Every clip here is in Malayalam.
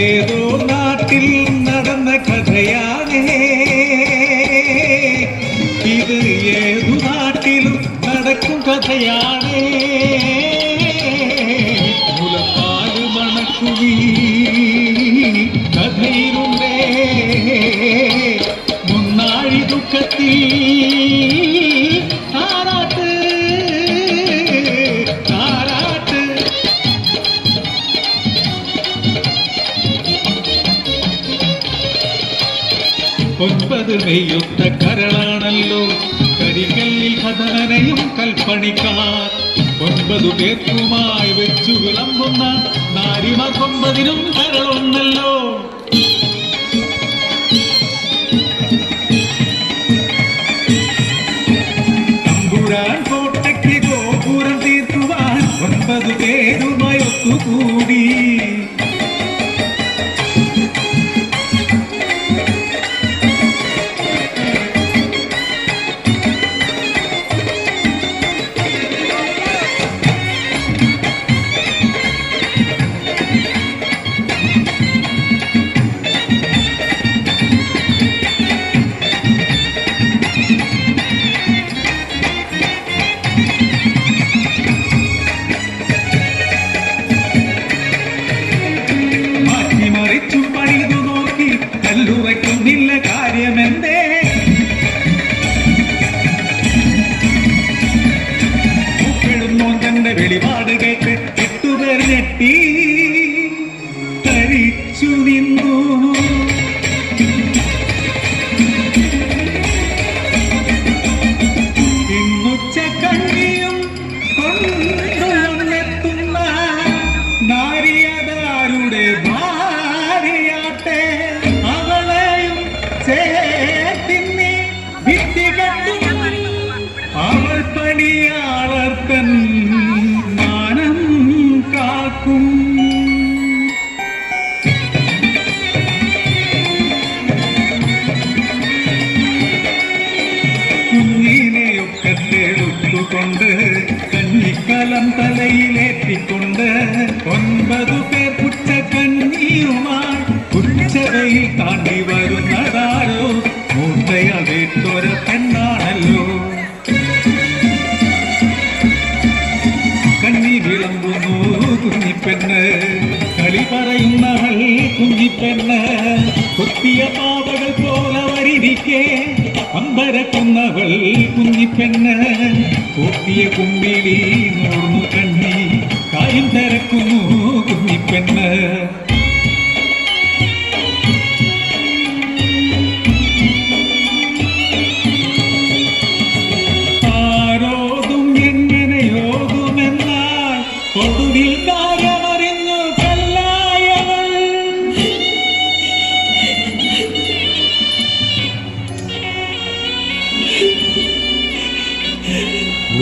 ഏതോ നാട്ടിൽ നടന്ന കഥയാണേ ഇത്, ഏതു നാട്ടിലും നടക്കും കഥയാണേ. മുലപ്പാല് മണക്കുവീ കഥയിലുണ്ടേ മുന്നാഴി ദുഃഖത്തിൽ താരാട്ട് താരാട്ട്. 9 മെയ്യൊത്ത കരളാണല്ലോ കരികല്ലിൽ കഥനനയും കൽപ്പണിക്കാർ. 9 പേർക്കുമായി വെച്ചു വിളമ്പുന്ന നാരിമ 9നും കരളൊന്നല്ലോ. തമ്പുരാൻ കോട്ടയ്ക്ക് ഗോപുരം തീർക്കുവാൻ 9 പേരുമായി ഒത്തുകൂടി. ുന്നില്ല കാര്യമെന്തേ പൂക്കളുന്നോന്റെ വെളിപാട് കേട്ട് 8 പേർ ഞെട്ടി തരിച്ചു നിന്നു. ഇന്നുച്ച കണ്ണിയും കൊണ്ടുവന്നെത്തുന്ന നാരിയതാരുടെ ഭാര്യയാട്ടെ. അവൾ പണിയാളർത്തൻ മാനം കാക്കും. കുഞ്ഞിനെയൊക്കെ തെടുത്തുകൊണ്ട് കഞ്ഞിക്കലം തലയിലേറ്റിക്കൊണ്ട് 9 പേർ പുച്ചക്കഞ്ഞിയുമായി ഉച്ചവയിൽ താണ്ടി വരുന്നതാരോ മൂത്തയവേറ്റൊര പെണ്ണാണല്ലോ. കണ്ണി വിളമ്പുന്നു കുഞ്ഞിപ്പെണ്ണ്, കളി പറയുന്നവൾ കുഞ്ഞിപ്പെണ്ണ്. കൊത്തിയ പാവകൾ പോലെ വരിരിക്കെ അമ്പരക്കുന്നവൾ കുഞ്ഞിപ്പെണ്ണ്. കൂട്ടിയ കുമ്പിളി നോർന്നു കണ്ണി കായും തിരക്കുന്നു കുഞ്ഞിപ്പെണ്ണ്. ഒടുവിൽ കാര്യമറിഞ്ഞു കല്ലായവൾ.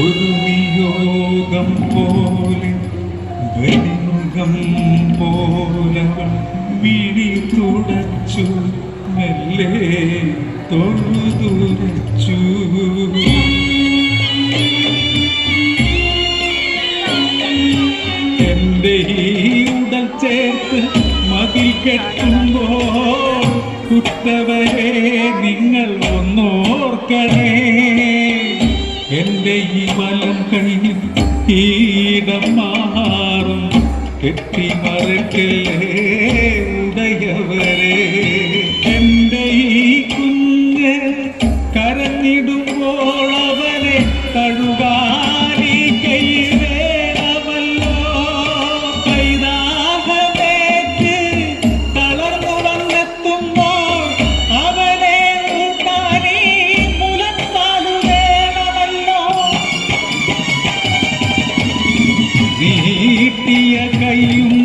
ഒരു വിയോഗം പോലെ വെളിമുഖം പോലവൾ മിഴി തുടച്ചു മെല്ലെ തൊഴുതുരച്ചു. എന്റെ ഈ ഉടൽ ചേർത്ത് മതിൽ കെട്ടുമ്പോൾ കുത്തവരെ നിങ്ങൾ ഒന്നോർക്കണേ. എന്റെ ഈ വലം കഴിഞ്ഞ് ഈടം മാറും കെട്ടിമറക്കല്ലേ ഉടയവരെ. എന്റെ ഈ കുഞ്ഞ് കരഞ്ഞിടുമ്പോൾ അവനെ തഴുകാനീ കൈ വേണമല്ലോ. കൈതാഹമേറ്റ് തളർന്നു വന്നെത്തുമ്പോൾ അവനെ ഊട്ടാനീ മുലപ്പാലു വേണമല്ലോ. നീട്ടിയ കൈയും